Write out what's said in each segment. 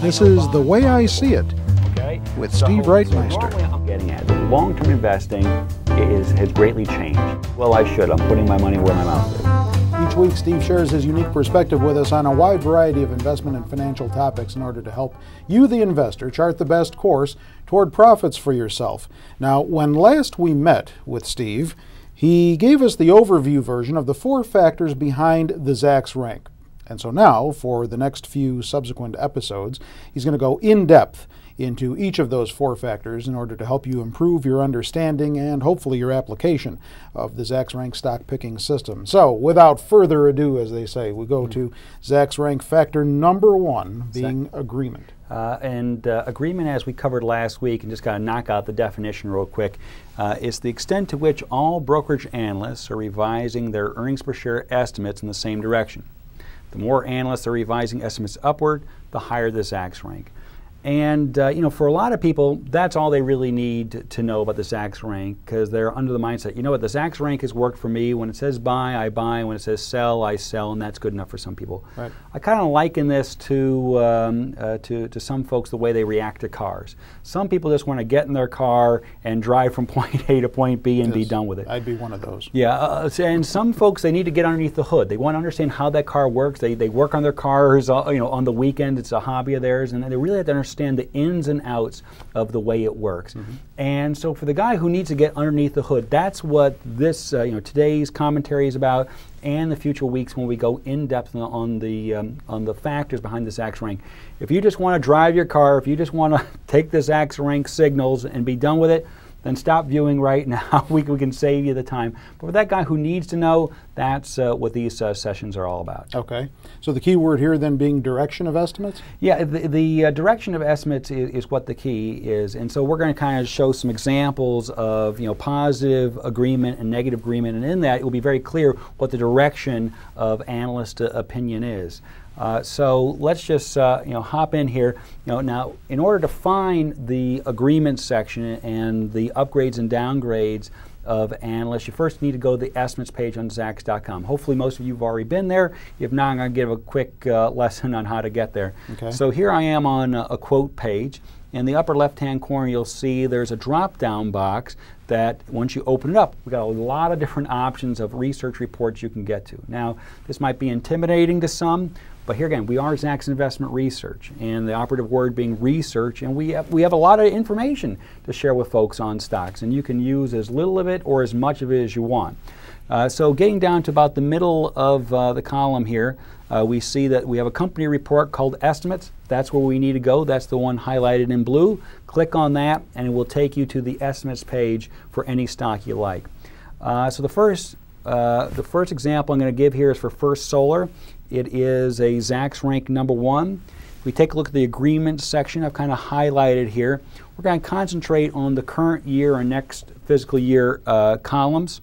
This is The Way I See It Okay. with Steve Reitmeister. Normally I'm getting at long-term investing has greatly changed. Well, I should. I'm putting my money where my mouth is. Each week, Steve shares his unique perspective with us on a wide variety of investment and financial topics in order to help you, the investor, chart the best course toward profits for yourself. Now, when last we met with Steve, he gave us the overview version of the 4 factors behind the Zacks Rank. And so now, for the next few subsequent episodes, he's going to go in depth into each of those 4 factors in order to help you improve your understanding and hopefully your application of the Zacks Rank stock picking system. So without further ado, as they say, we go to Zacks Rank factor number 1, being agreement. Agreement, as we covered last week, and just got to knock out the definition real quick, is the extent to which all brokerage analysts are revising their earnings per share estimates in the same direction. The more analysts are revising estimates upward, the higher the Zacks Rank. And for a lot of people, that's all they really need to know about the Zacks Rank, because they're under the mindset, you know what, the Zacks Rank has worked for me. When it says buy, I buy. When it says sell, I sell, and that's good enough for some people. Right. I kind of liken this to some folks the way they react to cars. Some people just want to get in their car and drive from point A to point B and be done with it. I'd be one of those. Yeah, and some folks, they need to get underneath the hood. They want to understand how that car works. They work on their cars, on the weekend. It's a hobby of theirs, and they really have to understand the ins and outs of the way it works. Mm-hmm. And so for the guy who needs to get underneath the hood, that's what this today's commentary is about, and the future weeks when we go in depth on the factors behind the Zacks Rank. If you just want to drive your car, if you just want to take the Zacks Rank signals and be done with it, then stop viewing right now. We can save you the time. But for that guy who needs to know, that's what these sessions are all about. Okay. So the key word here then being direction of estimates? Yeah, the direction of estimates is what the key is. And so we're going to kind of show some examples of positive agreement and negative agreement. And in that, it will be very clear what the direction of analyst opinion is. So let's just hop in here. Now, in order to find the agreement section and the upgrades and downgrades of analysts, you first need to go to the estimates page on Zacks.com. Hopefully most of you have already been there. If not, I'm going to give a quick lesson on how to get there. Okay. So here I am on a quote page. In the upper left-hand corner, you'll see there's a drop-down box that once you open it up, we've got a lot of different options of research reports you can get to. Now, this might be intimidating to some, but here again, we are Zacks Investment Research, and the operative word being research, and we have a lot of information to share with folks on stocks, and you can use as little of it or as much of it as you want. So getting down to about the middle of the column here, we see that we have a company report called Estimates. That's where we need to go. That's the one highlighted in blue. Click on that, and it will take you to the Estimates page for any stock you like. So the first example I'm going to give here is for First Solar. It is a Zacks Rank number 1. If we take a look at the agreement section, I've kind of highlighted here. We're going to concentrate on the current year and next fiscal year columns.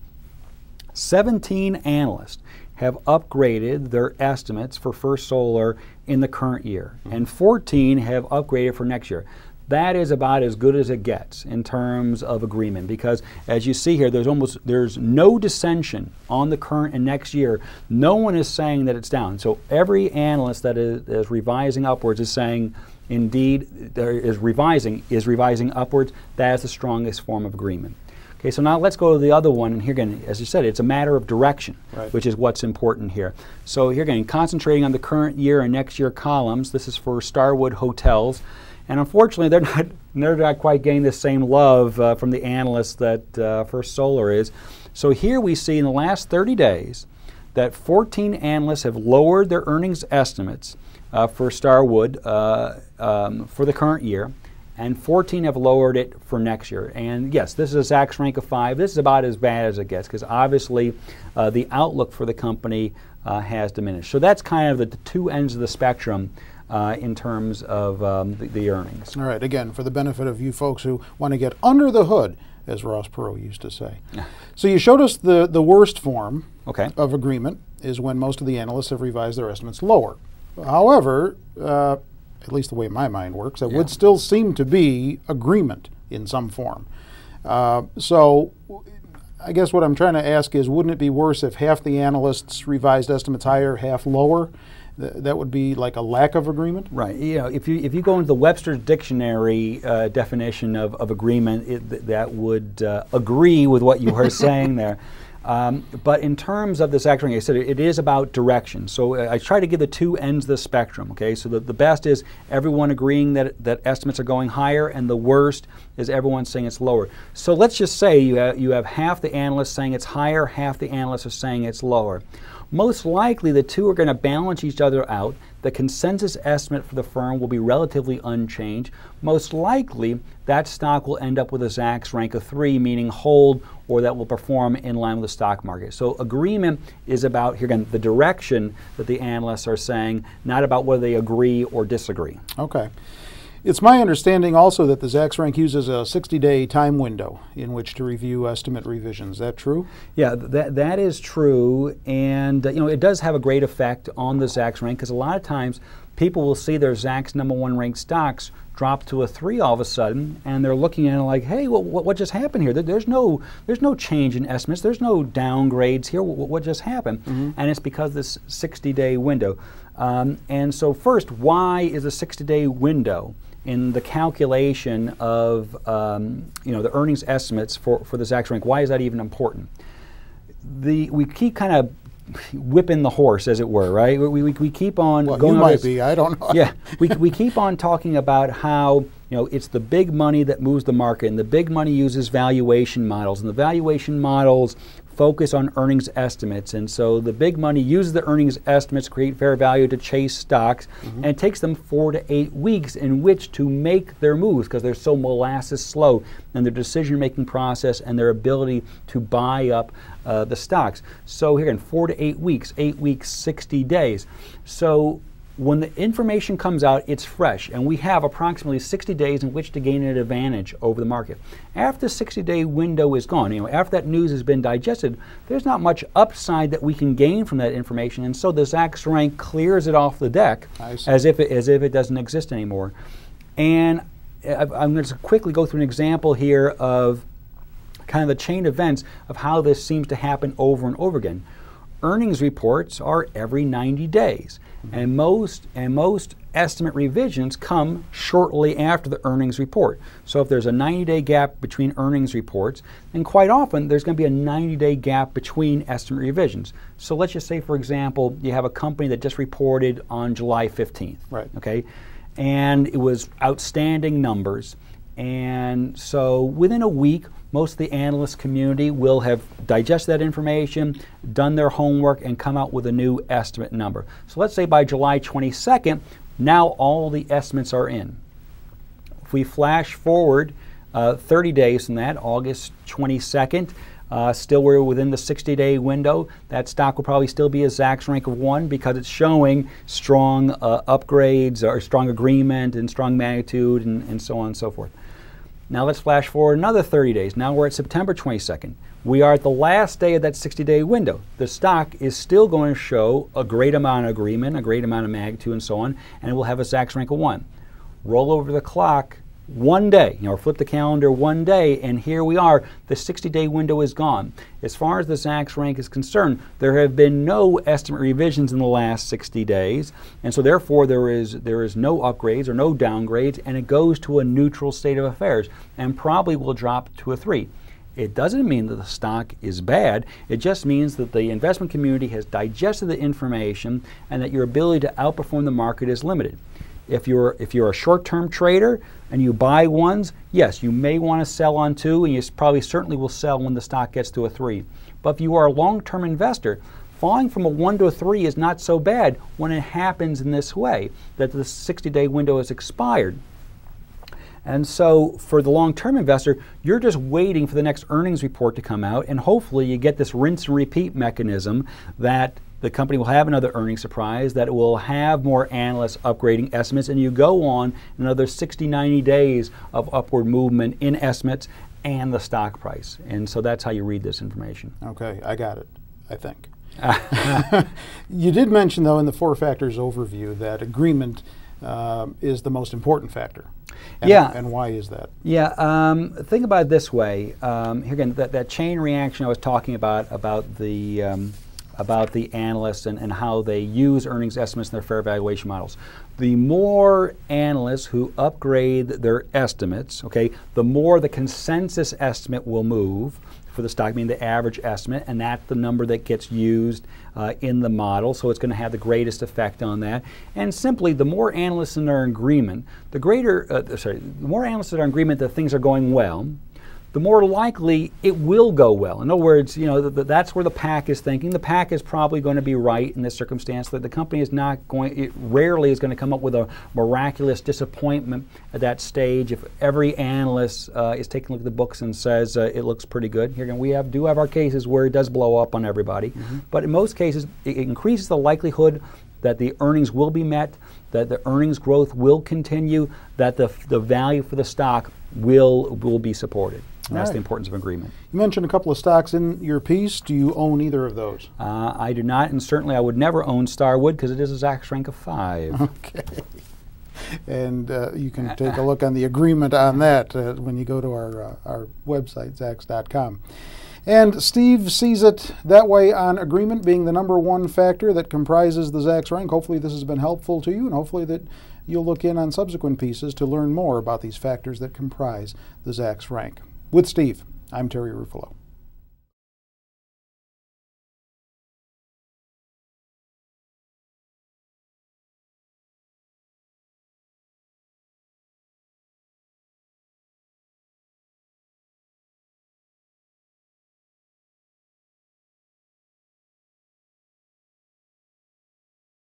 17 analysts have upgraded their estimates for First Solar in the current year, and 14 have upgraded for next year. That is about as good as it gets in terms of agreement, because as you see here, there's no dissension on the current and next year. No one is saying that it's down. So every analyst that is revising upwards is saying, indeed, is revising upwards. That is the strongest form of agreement. Okay, so now let's go to the other one, and here again, as you said, it's a matter of direction, right, which is what's important here. So here again, concentrating on the current year and next year columns. This is for Starwood Hotels. And unfortunately, they're not quite getting the same love from the analysts that First Solar is. So here we see in the last 30 days that 14 analysts have lowered their earnings estimates for Starwood for the current year, and 14 have lowered it for next year. And yes, this is a Zacks Rank of 5. This is about as bad as it gets, because obviously the outlook for the company has diminished. So that's kind of the 2 ends of the spectrum in terms of the earnings. All right, again, for the benefit of you folks who want to get under the hood, as Ross Perot used to say. So you showed us the worst form of agreement is when most of the analysts have revised their estimates lower. However, at least the way my mind works, that would still seem to be agreement in some form. So I guess what I'm trying to ask is, wouldn't it be worse if half the analysts revised estimates higher, half lower? That would be like a lack of agreement? Right. You know, if you go into the Webster's dictionary definition of agreement, that would agree with what you were saying there. But in terms of this Zacks Rank, I said it is about direction. So I try to give the two ends of the spectrum. Okay, so the best is everyone agreeing that estimates are going higher, and the worst is everyone saying it's lower. So let's just say you have half the analysts saying it's higher, half the analysts are saying it's lower. Most likely the two are going to balance each other out. The consensus estimate for the firm will be relatively unchanged. Most likely that stock will end up with a Zacks rank of 3, meaning hold, or that will perform in line with the stock market. So agreement is about, here again, the direction that the analysts are saying, not about whether they agree or disagree. Okay. It's my understanding also that the Zacks Rank uses a 60-day time window in which to review estimate revisions. Is that true? Yeah, that is true, and you know, it does have a great effect on the Zacks Rank, because a lot of times people will see their Zacks #1 ranked stocks drop to a 3 all of a sudden, and they're looking at it like, hey, what just happened here? There's no change in estimates. There's no downgrades here. What just happened? Mm-hmm. And it's because of this 60-day window. And so first, why is a 60-day window in the calculation of you know, the earnings estimates for the Zacks Rank? Why is that even important? We keep kind of whipping the horse, as it were, right? We keep on going. You might be, I don't know. Yeah, we keep on talking about how, you know, it's the big money that moves the market, and the big money uses valuation models, and the valuation models focus on earnings estimates, and so the big money uses the earnings estimates to create fair value to chase stocks, mm-hmm. and it takes them 4 to 8 weeks in which to make their moves, because they're so molasses slow in their decision-making process and their ability to buy up the stocks. So here again, 4 to 8 weeks, 8 weeks, 60 days. So when the information comes out, it's fresh, and we have approximately 60 days in which to gain an advantage over the market. After the 60-day window is gone, you know, after that news has been digested, there's not much upside that we can gain from that information, and so the Zacks Rank clears it off the deck as if it doesn't exist anymore. And I'm going to quickly go through an example here of kind of the chain events of how this seems to happen over and over again. Earnings reports are every 90 days. And most estimate revisions come shortly after the earnings report. So if there's a 90-day gap between earnings reports, then quite often there's going to be a 90-day gap between estimate revisions. So let's just say, for example, you have a company that just reported on July 15th. Right. Okay, and it was outstanding numbers. And so within a week, most of the analyst community will have digested that information, done their homework, and come out with a new estimate number. So let's say by July 22nd, now all the estimates are in. If we flash forward 30 days from that, August 22nd, still we're within the 60-day window. That stock will probably still be a Zacks rank of 1 because it's showing strong upgrades or strong agreement and strong magnitude and so on and so forth. Now let's flash forward another 30 days. Now we're at September 22nd. We are at the last day of that 60-day window. The stock is still going to show a great amount of agreement, a great amount of magnitude, and so on, and it will have a Zacks rank of 1. Roll over the clock 1 day, or flip the calendar 1 day, and here we are. The 60-day window is gone. As far as the Zacks rank is concerned, there have been no estimate revisions in the last 60 days, and so therefore there is no upgrades or no downgrades, and it goes to a neutral state of affairs, and probably will drop to a 3. It doesn't mean that the stock is bad. It just means that the investment community has digested the information and that your ability to outperform the market is limited. If you're a short-term trader and you buy ones, yes, you may want to sell on 2, and you probably certainly will sell when the stock gets to a 3. But if you are a long-term investor, falling from a 1 to a 3 is not so bad when it happens in this way, that the 60-day window has expired. And so for the long-term investor, you're just waiting for the next earnings report to come out, and hopefully you get this rinse and repeat mechanism that the company will have another earnings surprise, that it will have more analysts upgrading estimates, and you go on another 60, 90 days of upward movement in estimates and the stock price. And so that's how you read this information. Okay, I got it, I think. You did mention, though, in the 4 factors overview that agreement is the most important factor. And, yeah. And why is that? Yeah, think about it this way. Here again, that chain reaction I was talking about the about the analysts and how they use earnings estimates in their fair valuation models. The more analysts who upgrade their estimates, okay, the more the consensus estimate will move for the stock, meaning the average estimate, and that's the number that gets used in the model, so it's going to have the greatest effect on that. And simply, the more analysts that are in agreement, the more analysts that are in agreement that things are going well, the more likely it will go well. In other words, that's where the pack is thinking. The pack is probably going to be right in this circumstance. That the company is not going. It rarely is going to come up with a miraculous disappointment at that stage. If every analyst is taking a look at the books and says it looks pretty good, here again we do have our cases where it does blow up on everybody. But in most cases, it increases the likelihood that the earnings will be met, that the earnings growth will continue, that the value for the stock will be supported. And that's the importance of agreement. You mentioned a couple of stocks in your piece. Do you own either of those? I do not, and certainly I would never own Starwood because it is a Zacks Rank of 5. Okay. And you can take a look on the agreement on that when you go to our website, zacks.com. And Steve sees it that way on agreement being the #1 factor that comprises the Zacks Rank. Hopefully this has been helpful to you, and hopefully that you'll look in on subsequent pieces to learn more about these factors that comprise the Zacks Rank. With Steve, I'm Terry Ruffalo.